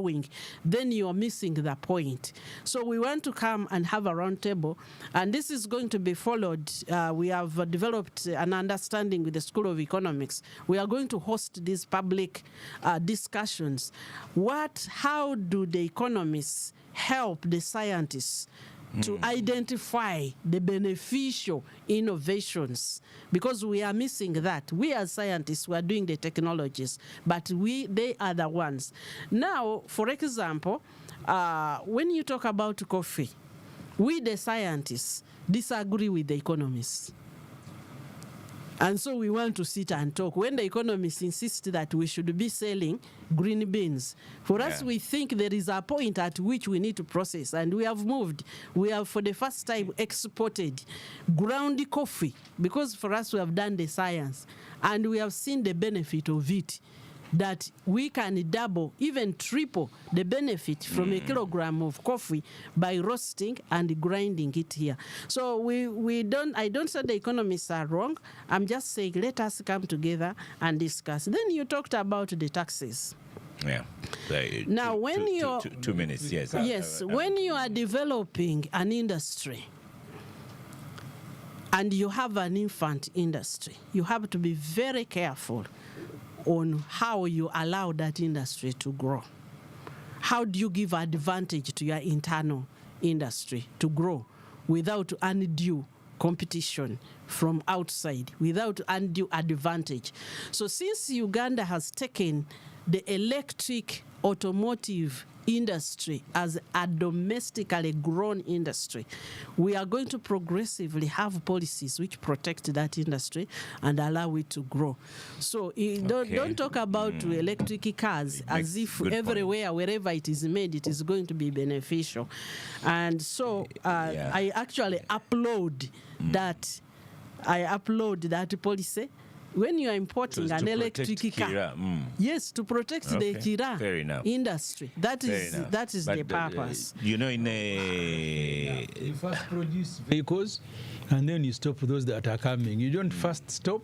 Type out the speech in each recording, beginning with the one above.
growing, then you are missing the point. So we want to come and have a roundtable, and this is going to be followed. We have developed an understanding with the School of Economics. We are going to host these public discussions. How do the economists help the scientists to identify the beneficial innovations, because we are missing that. We as scientists, we are doing the technologies, but they are the ones. Now, for example, when you talk about coffee, we the scientists disagree with the economists. And so we want to sit and talk. When the economists insist that we should be selling green beans, for us, we think there is a point at which we need to process. And we have moved. We have, for the first time, exported ground coffee, because for us, we have done the science. And we have seen the benefit of it, that we can double, even triple the benefit from a kilogram of coffee by roasting and grinding it here. So I don't say the economists are wrong. I'm just saying, let us come together and discuss. Then you talked about the taxes. Yeah. Now, when you're 2 minutes, yes. Yes, when you are developing an industry and you have an infant industry, you have to be very careful on how you allow that industry to grow. How do you give advantage to your internal industry to grow without undue competition from outside, without undue advantage? So since Uganda has taken the electric automotive industry as a domestically grown industry, we are going to progressively have policies which protect that industry and allow it to grow. So don't talk about electric cars as if everywhere, wherever it is made, it is going to be beneficial. And so I actually upload that. I upload that policy. When you are importing an electric car, yes, to protect the Kira industry. That is the purpose. You first produce vehicles, and then you stop those that are coming. You don't first stop,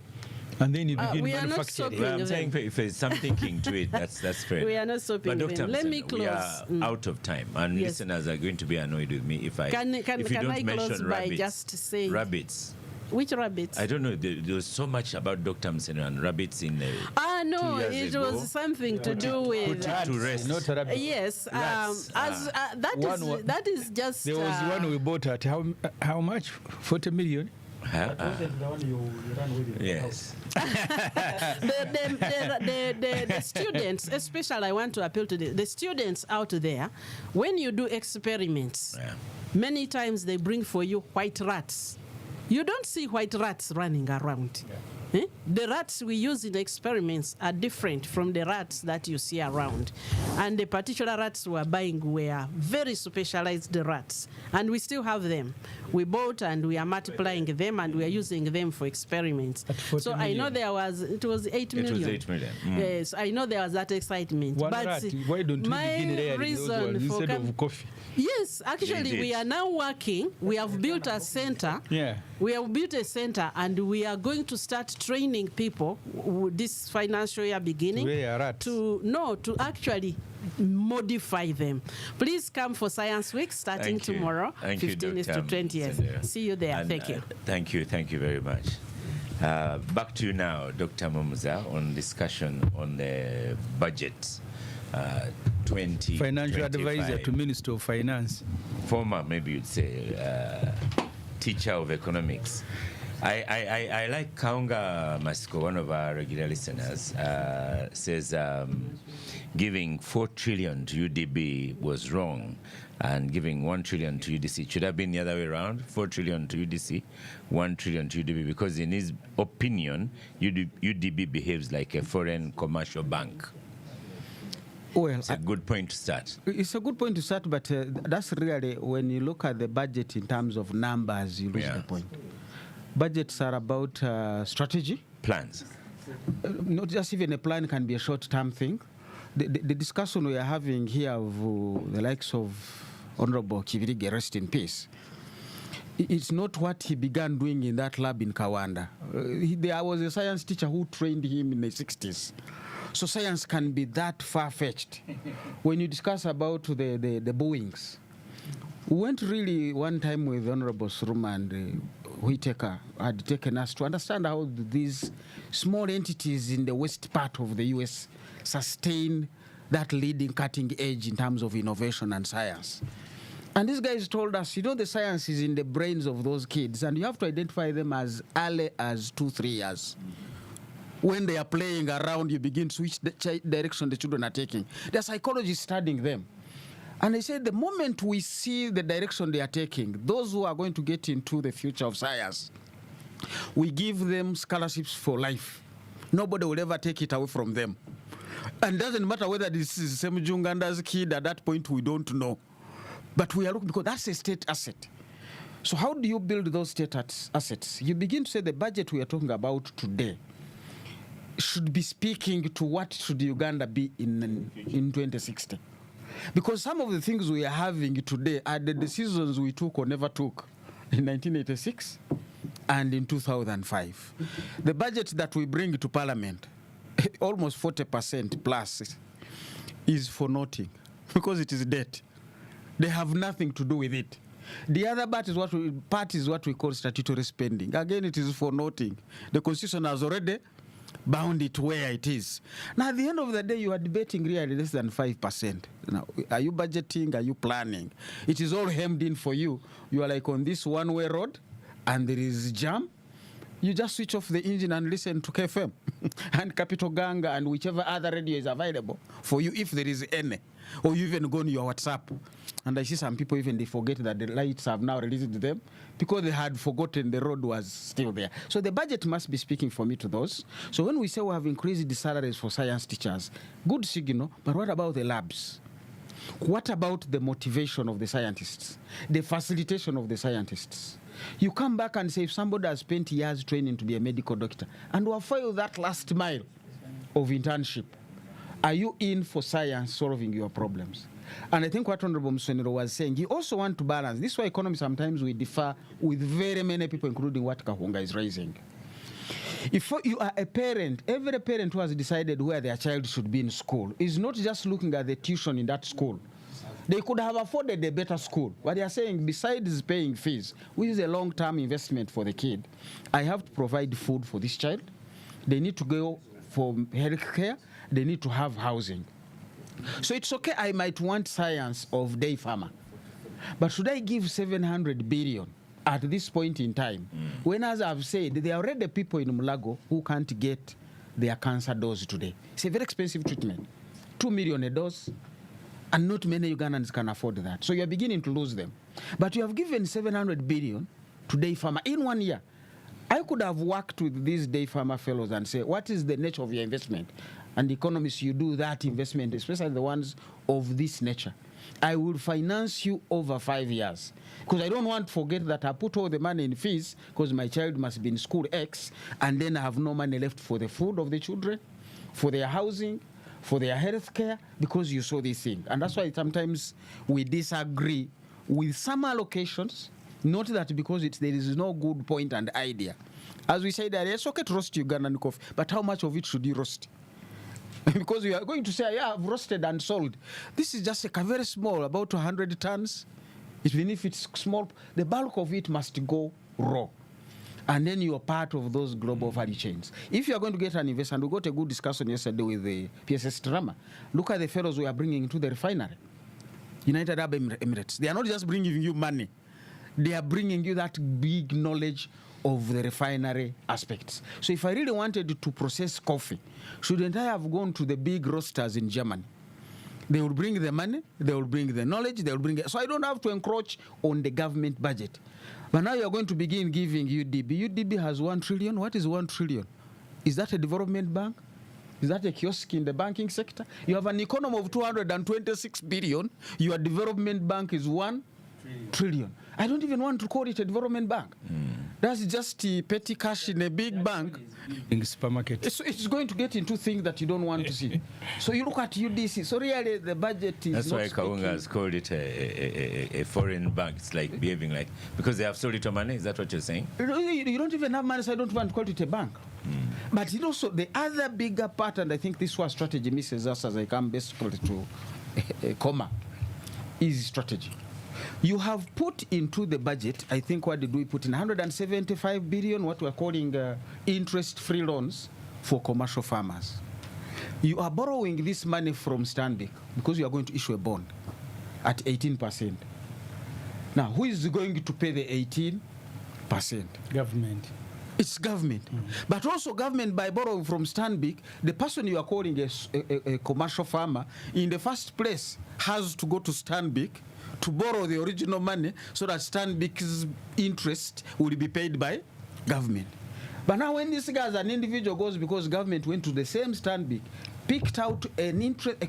and then you begin manufacturing. Well, I'm saying if there's some thinking to it, that's fair. We are not stopping. But Dr. Let me close. We are out of time, and listeners are going to be annoyed with me if you don't mention rabbits. Just say rabbits. Which rabbits? I don't know. There was so much about Dr. Mseno and rabbits in there. No, it was something to do with to rest. Not rabbits. Yes, that is just. There was one we bought at how much? 40 million. Yes. The students, especially, I want to appeal to the students out there. When you do experiments, many times they bring for you white rats. You don't see white rats running around. The rats we use in the experiments are different from the rats that you see around. And the particular rats we are buying were very specialized rats. And we still have them. We bought and we are multiplying them and we are using them for experiments. So I know it was 8 million. It was 8 million. Yes, I know there was that excitement. One rat. Why don't we begin there instead of coffee? Yes, actually we are now working. We have built a center. We have built a center and we are going to start training people this financial year beginning to actually modify them. Please come for Science Week starting tomorrow, 15th to 20th. See you there. And, thank you. Thank you very much. Back to you now, Dr. Mumuza, on discussion on the budget. 20 Financial advisor to Minister of Finance. Former, maybe you'd say, teacher of economics. I like Kaunga Masiko, one of our regular listeners, says giving 4 trillion to UDB was wrong, and giving 1 trillion to UDC. It should have been the other way around, 4 trillion to UDC, 1 trillion to UDB, because in his opinion, UDB behaves like a foreign commercial bank. Well, it's a good point to start. It's a good point to start, but that's really, when you look at the budget in terms of numbers, you lose the point. Budgets are about strategy. Plans. Not just even a plan can be a short-term thing. The discussion we are having here of the likes of Honorable Kivirige, rest in peace, it's not what he began doing in that lab in Kawanda. There was a science teacher who trained him in the 60s. So science can be that far-fetched. When you discuss about the Boeings, we went really one time with Honorable Suruma and Whitaker had taken us to understand how these small entities in the west part of the U.S. sustain that leading cutting edge in terms of innovation and science. And these guys told us, you know, the science is in the brains of those kids, and you have to identify them as early as 2-3 years. When they are playing around, you begin to switch the direction the children are taking. The psychologists studying them. And they said the moment we see the direction they are taking, those who are going to get into the future of science, we give them scholarships for life. Nobody will ever take it away from them. And it doesn't matter whether this is Semujunganda's kid, at that point we don't know. But we are looking, because that's a state asset. So how do you build those state assets? You begin to say the budget we are talking about today should be speaking to what should Uganda be in 2060. Because some of the things we are having today are the decisions we took or never took in 1986 and in 2005. The budget that we bring to Parliament, almost 40% plus, is for nothing because it is debt. They have nothing to do with it. The other part is what we call statutory spending. Again, it is for nothing. The Constitution has already bound it where it is. Now, at the end of the day, you are debating really less than 5%. Now, are you budgeting? Are you planning? It is all hemmed in for you. You are like on this one-way road, and there is jam. You just switch off the engine and listen to KFM and Capital Ganga and whichever other radio is available for you, if there is any. Or you even go on your WhatsApp. And I see some people even they forget that the lights have now released them because they had forgotten the road was still there. So the budget must be speaking for me to those. So when we say we have increased the salaries for science teachers, good signal, but what about the labs? What about the motivation of the scientists? The facilitation of the scientists? You come back and say if somebody has spent years training to be a medical doctor and will fail that last mile of internship, are you in for science solving your problems? And I think what Honorable Musonero was saying, you also want to balance. This is why economy sometimes we differ with very many people, including what Kahunga is raising. If you are a parent, every parent who has decided where their child should be in school is not just looking at the tuition in that school. They could have afforded a better school. What they are saying, besides paying fees, which is a long-term investment for the kid, I have to provide food for this child. They need to go for health care. They need to have housing. So it's okay, I might want science of day farmer. But should I give 700 billion at this point in time? When, as I've said, there are already people in Mulago who can't get their cancer dose today. It's a very expensive treatment. 2 million a dose. And not many Ugandans can afford that. So you're beginning to lose them. But you have given 700 billion to day farmer in 1 year. I could have worked with these day farmer fellows and say, what is the nature of your investment? And economists, you do that investment, especially the ones of this nature. I will finance you over 5 years. Because I don't want to forget that I put all the money in fees because my child must be in school X, and then I have no money left for the food of the children, for their housing, for their health care, because you saw this thing. And that's why sometimes we disagree with some allocations, not that because there is no good point and idea. As we said earlier, it's okay to roast Ugandan coffee, but how much of it should you roast? Because you are going to say, yeah, I've roasted and sold. This is just a very small, about 100 tons. Even if it's small, the bulk of it must go raw. And then you are part of those global value chains. If you are going to get an investor, and we got a good discussion yesterday with the PSS drama, look at the fellows we are bringing into the refinery. United Arab Emirates. They are not just bringing you money. They are bringing you that big knowledge of the refinery aspects. So if I really wanted to process coffee, shouldn't I have gone to the big roasters in Germany? They will bring the money, they will bring the knowledge, they will bring it. So I don't have to encroach on the government budget. But now you're going to begin giving UDB. UDB has 1 trillion. What is 1 trillion? Is that a development bank? Is that a kiosk in the banking sector? You have an economy of 226 billion. Your development bank is 1 trillion. I don't even want to call it a development bank. That's just petty cash in a big bank. In supermarket. It's going to get into things that you don't want to see. So you look at UDC. So really the budget is That's not why Kaunga has called it a foreign bank. It's like behaving like, because they have so little money. Is that what you're saying? You don't even have money, so I don't want to call it a bank. But it also, the other bigger part, and I think this was strategy misses us as I come basically to a comma, is strategy. You have put into the budget, I think, what did we put in? 175 billion, what we're calling interest-free loans for commercial farmers. You are borrowing this money from Stanbic because you are going to issue a bond at 18%. Now, who is going to pay the 18%? Government. It's government. But also government, by borrowing from Stanbic, the person you are calling a commercial farmer, in the first place, has to go to Stanbic to borrow the original money so that Stanbic's interest will be paid by government. But now when this guy as an individual goes, because government went to the same Stanbic, picked out a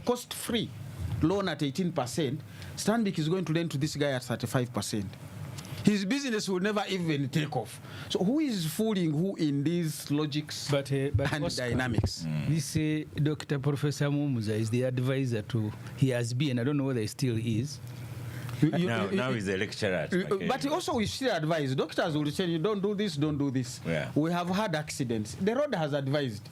cost-free loan at 18%, Stanbic is going to lend to this guy at 35%. His business will never even take off. So who is fooling who in these logics and Oscar, dynamics? This Dr. Professor Mumuza is the advisor to, he has been, I don't know whether he still is. Now he's a lecturer at but also we still advise. Doctors will tell you, don't do this, don't do this. Yeah. We have had accidents. The road has advised,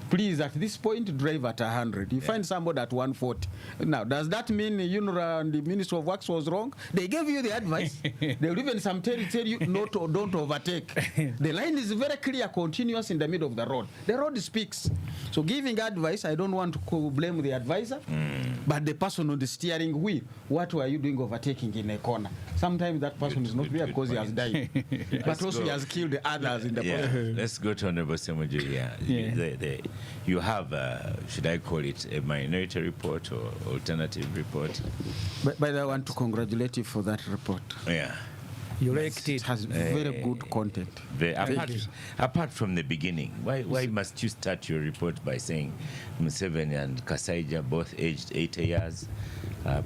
please, at this point, drive at 100. You find somebody at 140. Now, does that mean UNRWA and the Ministry of Works was wrong? They gave you the advice. They will even tell you don't overtake. The line is very clear, continuous in the middle of the road. The road speaks. So giving advice, I don't want to blame the advisor, but the person on the steering wheel. What were you doing overtaking in a corner? Sometimes that person is not there because he has died. But also he has killed the others in the process. Let's go to Honorable Semuju here. You have, should I call it a minority report or alternative report? But I want to congratulate you for that report. Yeah. You liked It it. has very good content. Apart from the beginning, why must you start your report by saying Museveni and Kasaija, both aged 80 years,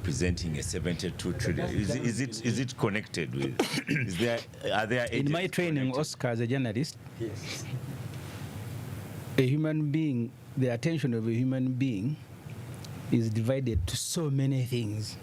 presenting a 72 trillion? Is it connected with? Are there In my agents training, connected? Oscar, as a journalist, Yes. a human being, the attention of a human being is divided to so many things.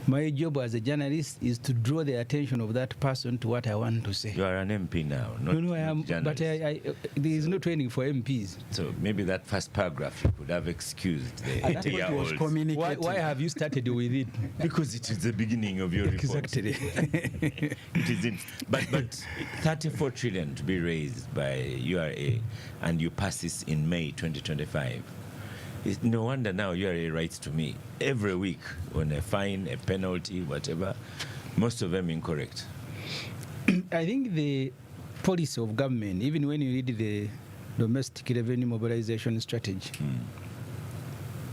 My job as a journalist is to draw the attention of that person to what I want to say. You are an MP now, not, No, I am, not but journalist. there is no training for MPs. So maybe that first paragraph you could have excused the And that's what he was 80-year-olds. communicating. Why have you started with it? Because it is the beginning of your report. Exactly. It isn't. But 34 trillion to be raised by URA, and you pass this in May 2025. It's no wonder now URA writes to me every week on a fine, a penalty, whatever. Most of them incorrect. I think the policy of government, even when you read the domestic revenue mobilization strategy,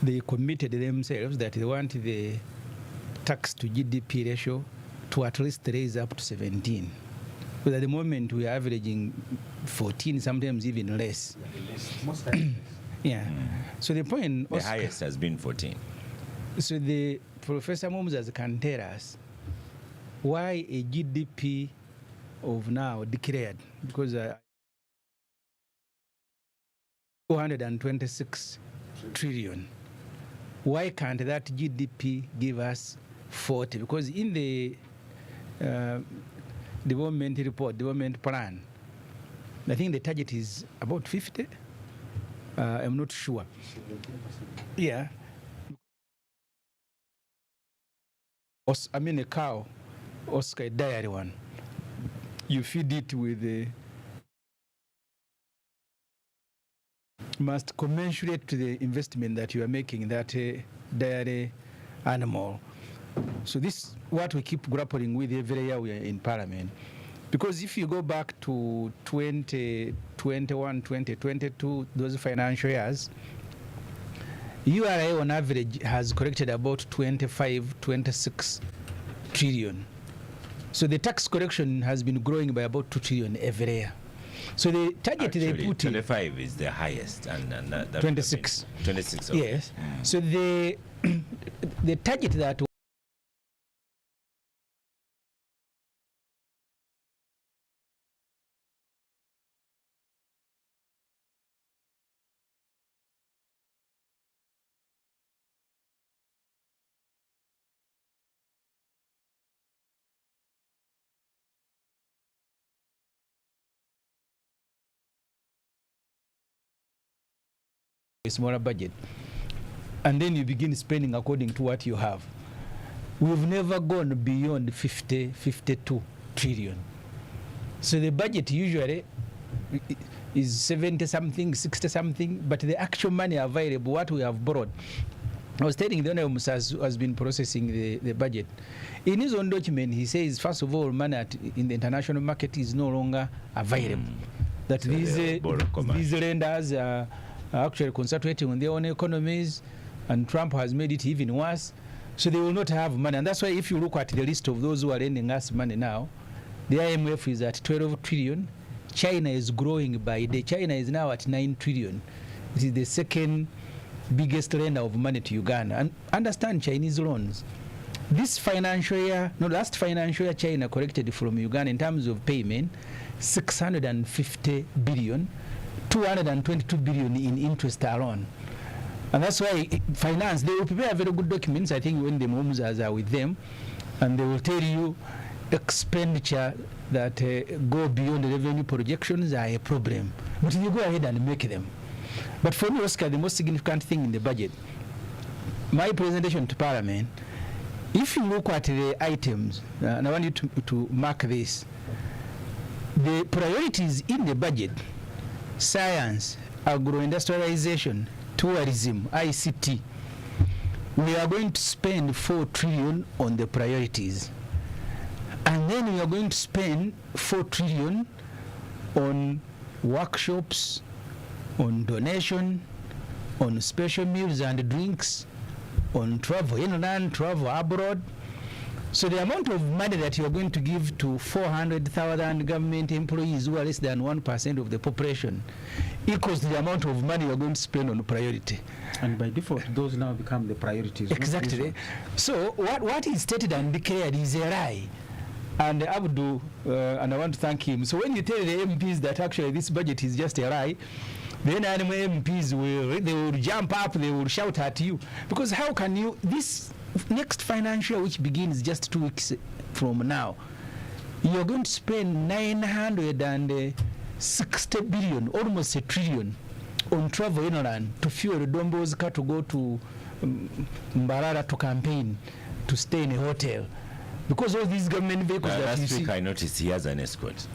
they committed themselves that they want the tax to GDP ratio to at least raise up to 17. But at the moment we are averaging 14, sometimes even less. Yeah. So the point, The Oscar, highest has been 14. so the Professor Mumzas can tell us why a GDP of now declared, because 226 trillion. Why can't that GDP give us 40? Because in the development report, development plan, I think the target is about 50. I'm not sure. Yeah. I mean a cow, Oscar, a dairy one. You feed it with the must commensurate to the investment that you are making in that dairy animal. So this is what we keep grappling with every year we are in Parliament. Because if you go back to 2021, 2022, those financial years, URA on average has collected about 25, 26 trillion. So the tax collection has been growing by about 2 trillion every year. So the target Actually, they put in 25 is the highest, and that 26. 26. Okay. Yes. So the target that a smaller budget, and then you begin spending according to what you have. We've never gone beyond 52 trillion. So the budget usually is 70 something, 60 something, but the actual money available, what we have borrowed. I was telling the Honorable Musk has been processing the budget. In his own document, he says, first of all, money in the international market is no longer available. That so these lenders are actually concentrating on their own economies, and Trump has made it even worse. So they will not have money. And that's why if you look at the list of those who are lending us money now, the IMF is at 12 trillion. China is growing by day. China is now at 9 trillion. It is the second biggest lender of money to Uganda. And understand Chinese loans. This financial year, no, last financial year, China collected from Uganda in terms of payment, 650 billion, 222 billion in interest alone. And that's why finance, they will prepare very good documents, I think, when the MOMSAs are with them, and they will tell you expenditure that go beyond the revenue projections are a problem. But you go ahead and make them. But for me, Oscar, the most significant thing in the budget, my presentation to Parliament, if you look at the items, and I want you to mark this, the priorities in the budget, science, agro-industrialization, tourism, ICT, we are going to spend 4 trillion on the priorities. And then we are going to spend 4 trillion on workshops, on donation, on special meals and drinks, on travel inland, travel abroad. So the amount of money that you are going to give to 400,000 government employees who are less than 1% of the population equals to the amount of money you are going to spend on priority. And by default, those now become the priorities. Exactly. So what is stated and declared is a lie. And Abdu, and I want to thank him. So when you tell the MPs that actually this budget is just a lie, then MPs will jump up, they will shout at you. Because how can you, this next financial year, which begins just 2 weeks from now, you're going to spend 960 billion, almost a trillion, on travel inland to fuel Dombo's car to go to Mbarara to campaign, to stay in a hotel. Because all these government vehicles that you see... Last week I noticed he has an escort.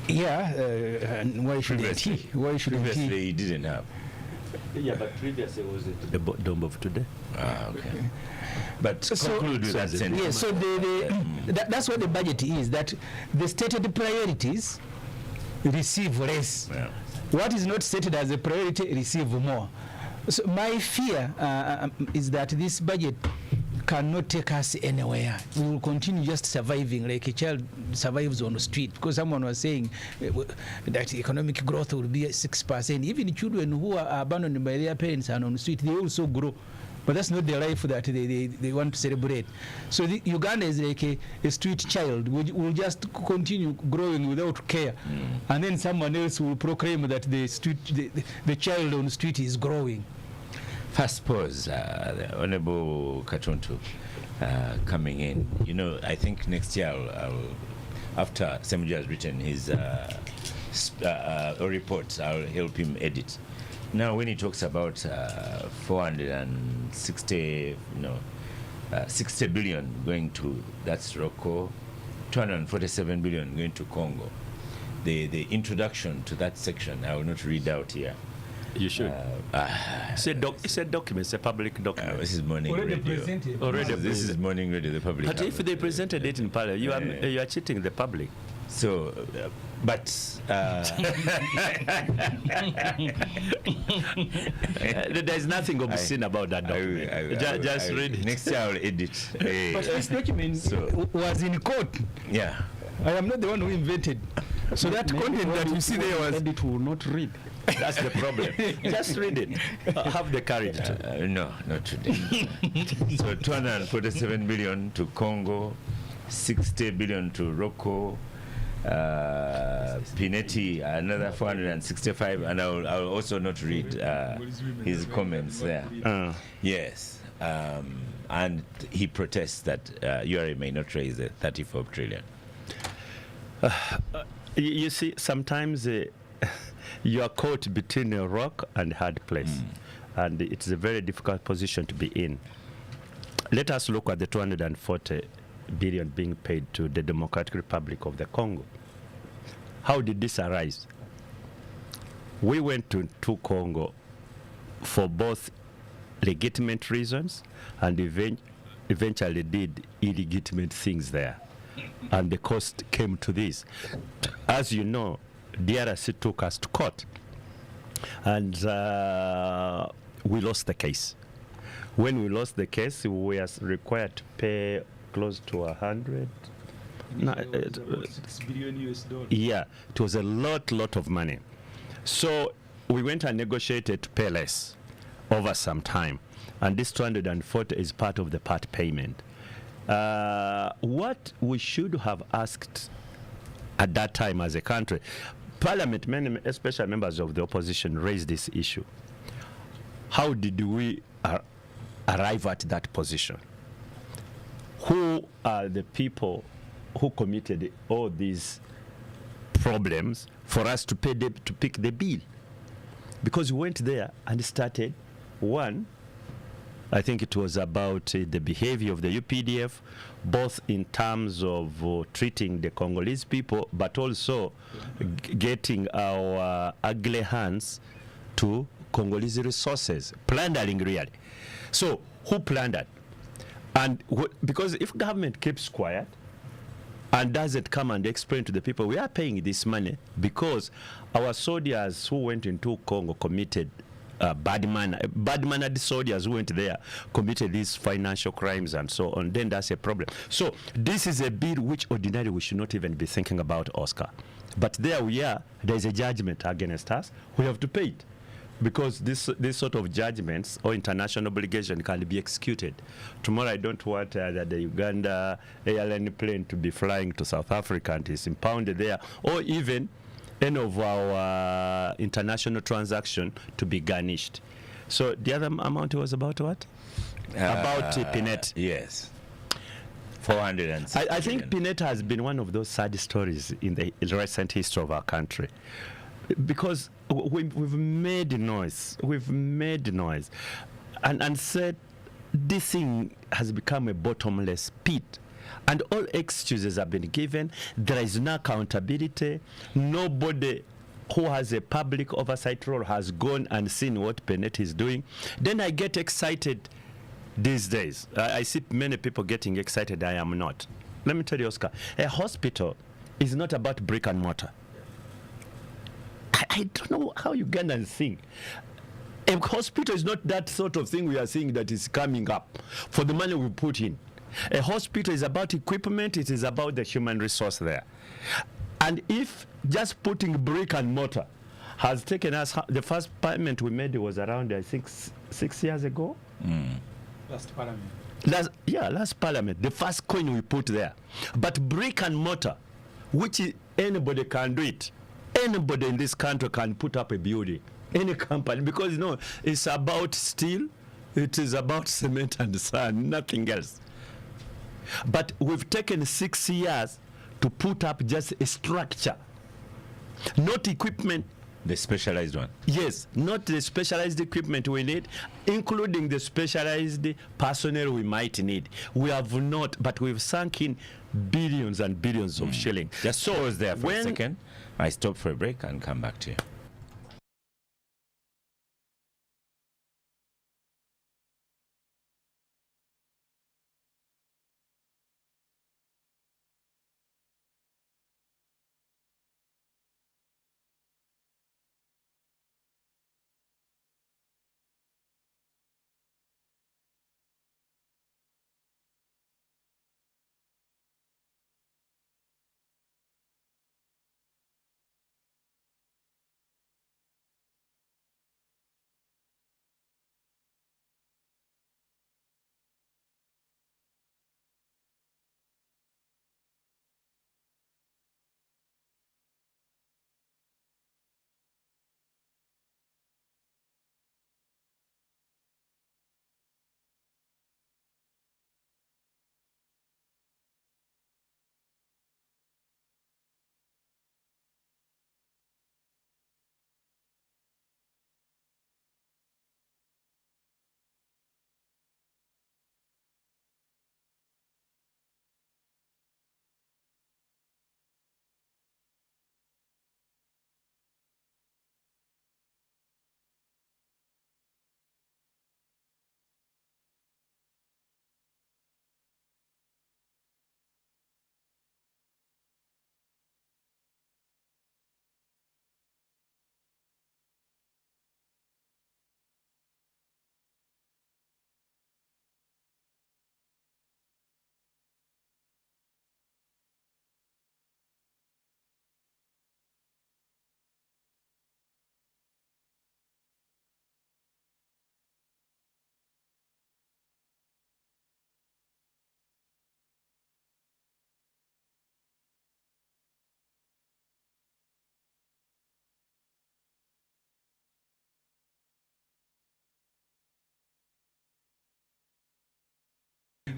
Yeah, and why shouldn't he? Why shouldn't he? Previously he didn't have. Yeah, but previously was it the dome of today? Ah, okay. But conclude with that sentence. Yeah, so that's what the budget is, that the stated priorities receive less. Yeah. What is not stated as a priority receive more. So my fear is that this budget cannot take us anywhere. We will continue just surviving like a child survives on the street, because someone was saying that economic growth will be at 6%. Even children who are abandoned by their parents and on the street, they also grow. But that's not the life that they want to celebrate. So Uganda is like a street child. Will just continue growing without care. And then someone else will proclaim that the child on the street is growing. First pause, the Honorable Katuntu coming in. You know, I think next year, after Semjo has written his report, I'll help him edit. Now, when he talks about 460, 60 billion going to, that's Rocco, 247 billion going to Congo. The introduction to that section, I will not read out here. You should. It's a document. It's a public document. This is morning Already radio. presented. Already This is morning radio. The public. But if they presented it in Parliament, you are cheating the public. So, but there's nothing obscene about that document. Just read it. Next year I'll edit. But this document was in court. Yeah. I am not the one who invented. So that content that you see there was... Edit will not read. That's the problem. Just read it. Have the courage to. No, not today. So 247 billion to Congo, 60 billion to Rocco, Pinetti, another 465, and I'll also not read his comments there. Yes. And he protests that URA may not raise the 34 trillion. You see, sometimes you are caught between a rock and a hard place. And it's a very difficult position to be in. Let us look at the 240 billion being paid to the Democratic Republic of the Congo. How did this arise? We went to Congo for both legitimate reasons and eventually did illegitimate things there. And the cost came to this. As you know, DRC took us to court. And we lost the case. When we lost the case, we were required to pay close to 100. No, $6 billion US. Yeah, it was a lot of money. So we went and negotiated to pay less over some time. And this 240 is part of the part payment. What we should have asked at that time as a country, Parliament, many, especially members of the opposition, raised this issue. How did we arrive at that position? Who are the people who committed all these problems for us to pick the bill? Because we went there and started, one, I think it was about the behavior of the UPDF, both in terms of treating the Congolese people, but also getting our ugly hands to Congolese resources, plundering really. So who plundered? And because if government keeps quiet and doesn't come and explain to the people, we are paying this money because our soldiers who went into Congo committed bad-mannered soldiers who went there committed these financial crimes and so on, then that's a problem. So this is a bill which ordinarily we should not even be thinking about, Oscar. But there we are, there's a judgment against us, we have to pay it. Because this sort of judgments or international obligation can be executed. Tomorrow I don't want that the Uganda airline plane to be flying to South Africa and is impounded there, or even any of our international transaction to be garnished. So the other amount was about what? About Pinet. Yes. 460 I think Pinet has been one of those sad stories in the recent history of our country. Because we've made noise. We've made noise. And said this thing has become a bottomless pit. And all excuses have been given. There is no accountability. Nobody who has a public oversight role has gone and seen what Pinet is doing. Then I get excited these days. I see many people getting excited. I am not. Let me tell you, Oscar, a hospital is not about brick and mortar. I don't know how Ugandans think. A hospital is not that sort of thing we are seeing that is coming up for the money we put in. A hospital is about equipment, it is about the human resource there. And if just putting brick and mortar has taken us, the first payment we made was around, I think, 6 years ago. Last parliament. Last parliament, the first coin we put there. But brick and mortar, which anybody can do it. Anybody in this country can put up a building, any company, because it's about steel, it is about cement and sand, nothing else. But we've taken 6 years to put up just a structure, not equipment. The specialized one? Yes, not the specialized equipment we need, including the specialized personnel we might need. We have not, but we've sunk in billions and billions of shillings. Just pause there for a second. I stop for a break and come back to you.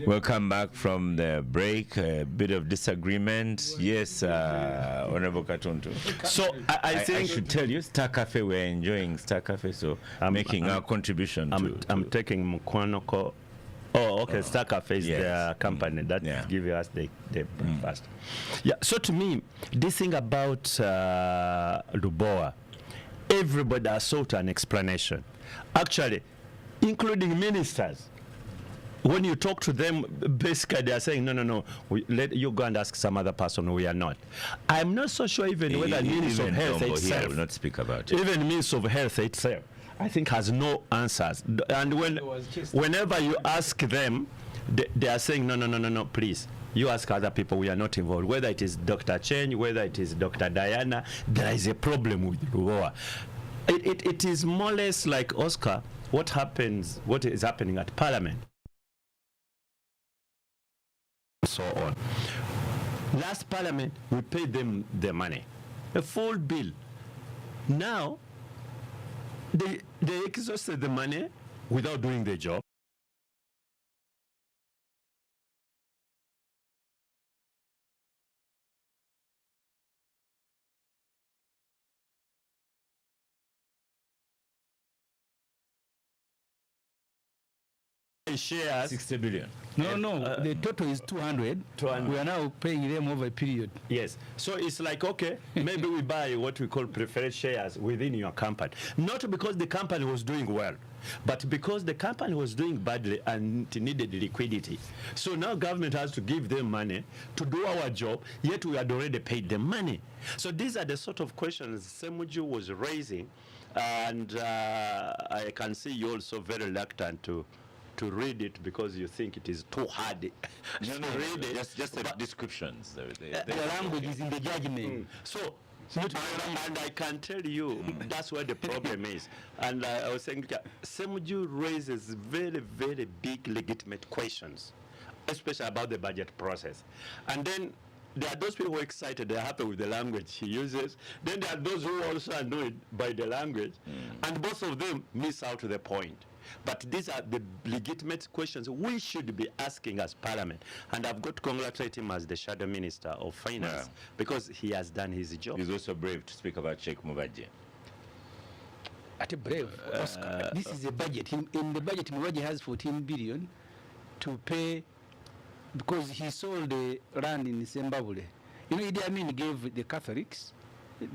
Welcome back from the break. A bit of disagreement. Yes, Honorable Katuntu. So I think I should tell you, Star Cafe, we're enjoying Star Cafe, so making our contribution I'm taking Mukwanoko. Oh, okay. Star Cafe is their company that give us the breakfast. Yeah. So to me, this thing about Lubowa, everybody has sought an explanation. Actually, including ministers. When you talk to them, basically they are saying, no, let you go and ask some other person. We are not. I'm not so sure even whether Minister of Health itself, will not speak about it. even Minister of Health itself, I think has no answers. And whenever you ask them, they are saying, no, please. You ask other people, we are not involved. Whether it is Dr. Chen, whether it is Dr. Diana, there is a problem with Lubowa. It is more or less like Oscar, what is happening at Parliament. So on. Last Parliament, we paid them the money, a full bill. Now, they exhausted the money without doing the job. Shares 60 billion. No, the total is 200. 200. We are now paying them over a period. Yes. So it's like, okay, maybe we buy what we call preferred shares within your company. Not because the company was doing well, but because the company was doing badly and it needed liquidity. So now government has to give them money to do our job, yet we had already paid them money. So these are the sort of questions Semuju was raising, and I can see you also very reluctant to read it because you think it is too hard. Read it. Just the descriptions. The language is in the judgment. So, and I can tell you that's where the problem is. And I was saying, Semuju raises very, very big legitimate questions, especially about the budget process. And then there are those people who are excited, they're happy with the language he uses. Then there are those who are also annoyed by the language. And both of them miss out the point. But these are the legitimate questions we should be asking as Parliament. And I've got to congratulate him as the Shadow Minister of Finance because he has done his job. He's also brave to speak about Sheikh Mubaje. At a brave, Oscar. This is a budget. In the budget, Mubaje has 14 billion to pay because he sold the land in Zimbabwe. You know, Idi Amin gave the Catholics,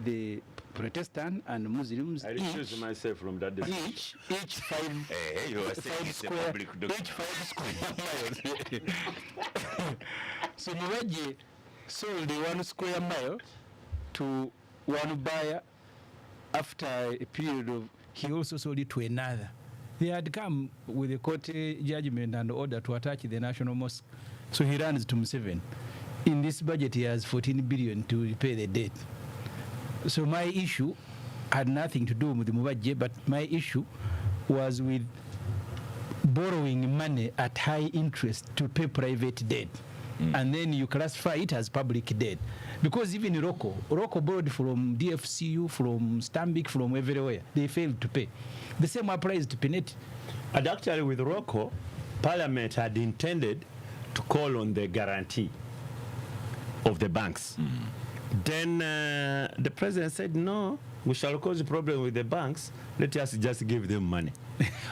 the Protestant and Muslims I recuse myself from that decision. each five, You are saying it's a public document. each 5 square miles. So Mubaje sold the 1 square mile to one buyer after a period of, he also sold it to another. They had come with a court judgment and order to attach the National Mosque. So he runs to Museveni. In this budget, he has 14 billion to repay the debt. So my issue had nothing to do with the Mubaje, but my issue was with borrowing money at high interest to pay private debt. And then you classify it as public debt. Because even Rocco borrowed from DFCU, from Stambik, from everywhere. They failed to pay. The same applies to Pineti. And actually with Rocco, Parliament had intended to call on the guarantee of the banks. Then the president said, no, we shall cause a problem with the banks. Let us just give them money.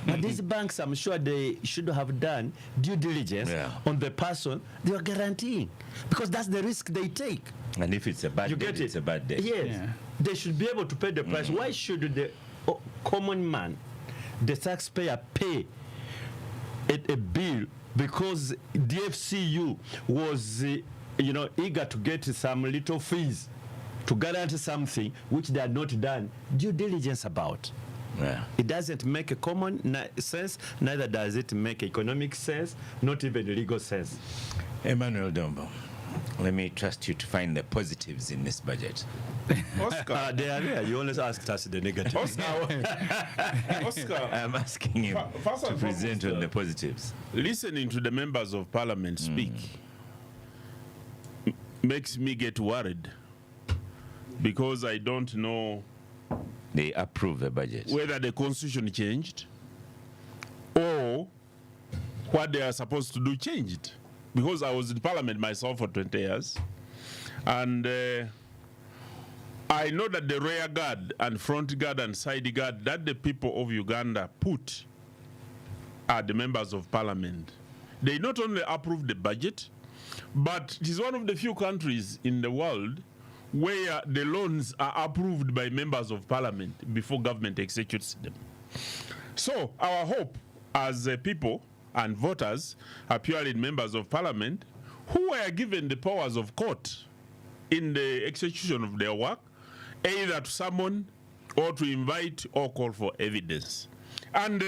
But these banks, I'm sure they should have done due diligence on the person they are guaranteeing, because that's the risk they take. And if it's a bad debt, it's a bad debt. Yes. Yeah. They should be able to pay the price. Why should the common man, the taxpayer, pay a bill because DFCU was eager to get some little fees to guarantee something which they had not done due diligence about? It doesn't make a common sense, neither does it make economic sense, not even legal sense. Emmanuel Dombo, let me trust you to find the positives in this budget. Oscar. They are there. You always ask us the negative. Oscar, I'm asking him First to and present foremost, on the positives. listening to the members of Parliament speak makes me get worried, because I don't know They approve the budget. whether the constitution changed or what they are supposed to do changed. Because I was in parliament myself for 20 years. And I know that the rear guard and front guard and side guard that the people of Uganda put are the members of parliament. They not only approve the budget, but it is one of the few countries in the world where the loans are approved by members of parliament before government executes them. So our hope as people and voters are purely members of parliament who were given the powers of court in the execution of their work, either to summon or to invite or call for evidence. And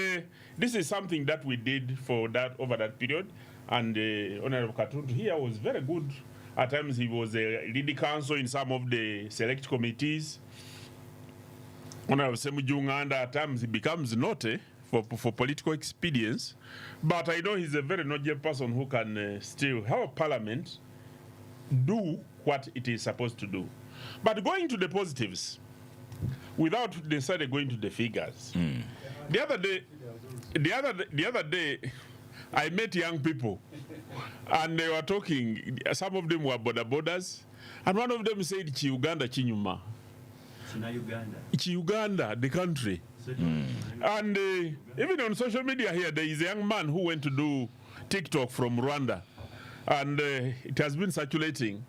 this is something that we did for that over that period. And Honorable Katuntu here was very good. At times he was a lead counsel in some of the select committees. Honorable Semujunganda, at times he becomes naughty for political expedience. But I know he's a very knowledgeable person who can still help Parliament do what it is supposed to do. But going to the positives, without necessarily going to the figures. The other day, I met young people, and they were talking. Some of them were borders, and one of them said, "Chi Uganda, Chinyuma." Chi Uganda, the country. And even on social media here, there is a young man who went to do TikTok from Rwanda, and it has been circulating.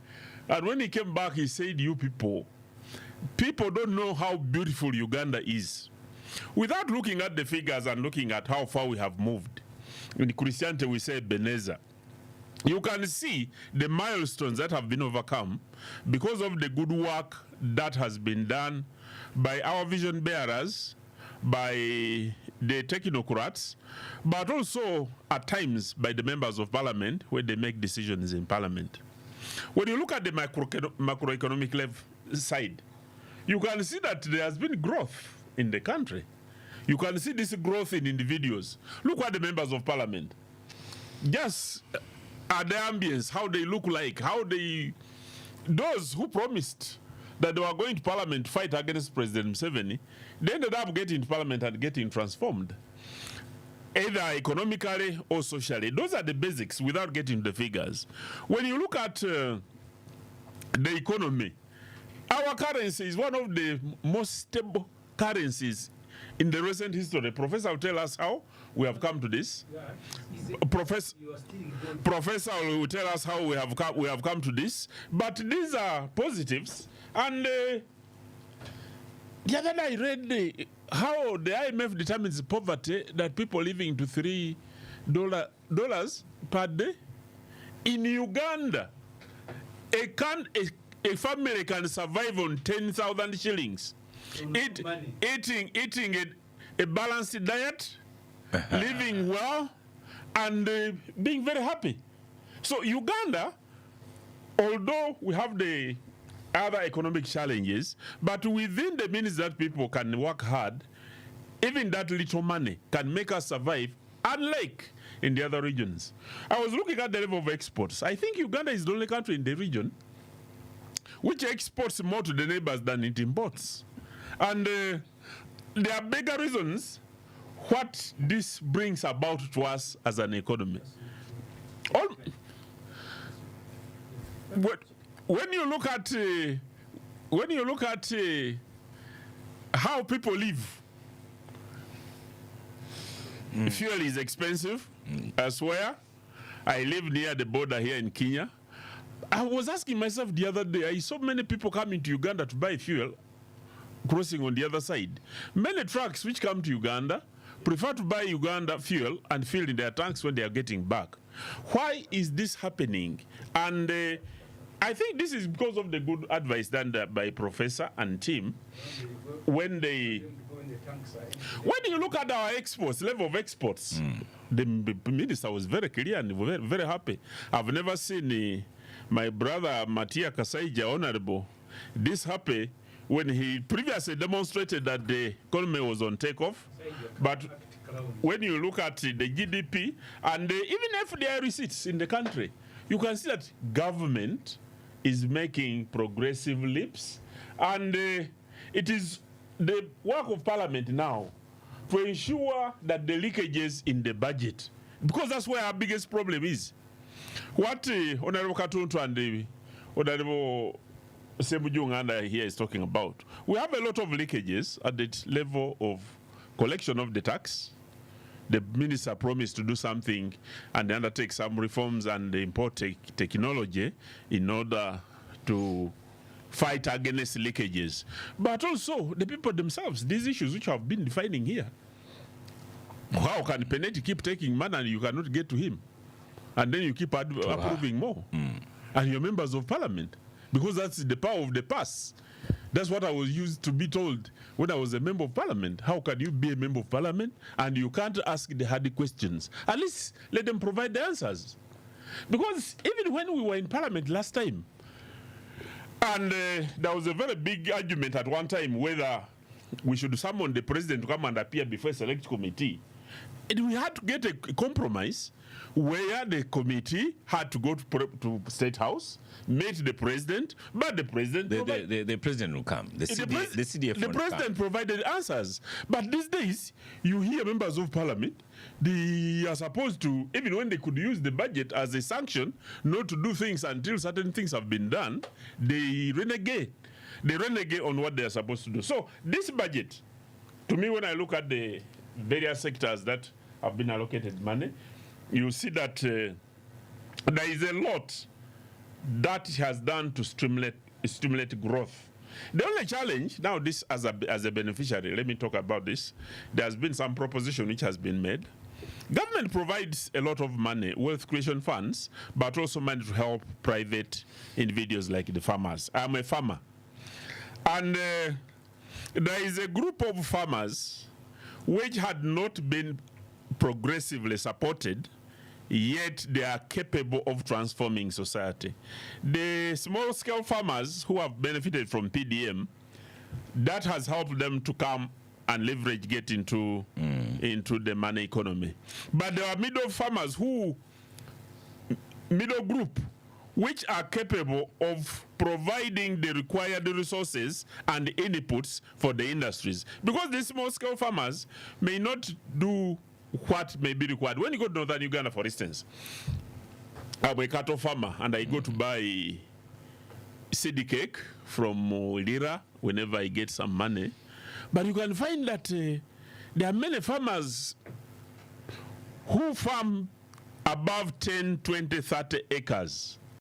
And when he came back, he said, "You people don't know how beautiful Uganda is." Without looking at the figures and looking at how far we have moved, in Christianity we say Beneza, you can see the milestones that have been overcome because of the good work that has been done by our vision bearers, by the technocrats, but also at times by the members of parliament when they make decisions in parliament. When you look at the macroeconomic side, you can see that there has been growth in the country. You can see this growth in individuals. Look at the members of parliament. Just at the ambience, how they look like, those who promised that they were going to parliament to fight against President Museveni, they ended up getting to parliament and getting transformed, either economically or socially. Those are the basics without getting the figures. When you look at the economy, our currency is one of the most stable currencies in the recent history. Professor will tell us how we have come to this. Professor will tell us how we have come to this. But these are positives. And the other day I read how the IMF determines poverty, that people living to $3 per day. In Uganda, a family can survive on 10,000 shillings. Eating a balanced diet, living well, and being very happy. So Uganda, although we have the other economic challenges, but within the means that people can work hard, even that little money can make us survive, unlike in the other regions. I was looking at the level of exports. I think Uganda is the only country in the region which exports more to the neighbors than it imports. And there are bigger reasons what this brings about to us as an economy. When you look at how people live, fuel is expensive. I swear. I live near the border here in Kenya. I was asking myself the other day, I saw many people coming to Uganda to buy fuel, crossing on the other side. Many trucks which come to Uganda prefer to buy Uganda fuel and fill in their tanks when they are getting back. Why is this happening? And I think this is because of the good advice done by Professor and team. When you look at our exports, level of exports, the minister was very clear and very, very happy. I've never seen my brother Matia Kasaija, Honorable, this happy when he previously demonstrated that the economy was on takeoff. But when you look at the GDP and even FDI receipts in the country, you can see that government is making progressive leaps. And it is the work of Parliament now to ensure that the leakages in the budget Because that's where our biggest problem is. What Honorable Katuntu and Honorable Sebujunganda here is talking about, we have a lot of leakages at the level of collection of the tax. The minister promised to do something and undertake some reforms and import technology in order to fight against leakages. But also the people themselves, these issues which have been defining here. How can Peneti keep taking money and you cannot get to him? And then you keep approving more. And you're members of parliament. Because that's the power of the purse. That's what I was used to be told when I was a member of parliament. How can you be a member of parliament and you can't ask the hard questions? At least let them provide the answers. Because even when we were in parliament last time, and there was a very big argument at one time whether we should summon the president to come and appear before a select committee. And we had to get a compromise where the committee had to go to State House, meet the president, but the president... The president will come. The CDF the president provided answers. But these days, you hear members of parliament, they are supposed to, even when they could use the budget as a sanction, not to do things until certain things have been done, they renegade. They renegade on what they are supposed to do. So this budget, to me, when I look at the various sectors that have been allocated money, you see that there is a lot that has done to stimulate growth. The only challenge, now this as a beneficiary, let me talk about this. There has been some proposition which has been made. Government provides a lot of money, wealth creation funds, but also money to help private individuals like the farmers. I'm a farmer. And there is a group of farmers which had not been progressively supported, yet they are capable of transforming society. The small-scale farmers who have benefited from PDM, that has helped them to come and leverage, get into the money economy. But there are middle farmers middle group, which are capable of providing the required resources and inputs for the industries. Because these small-scale farmers may not do what may be required. When you go to northern Uganda, for instance, I'm a cattle farmer and I go to buy seed cake from Lira whenever I get some money. But you can find that there are many farmers who farm above 10, 20, 30 acres.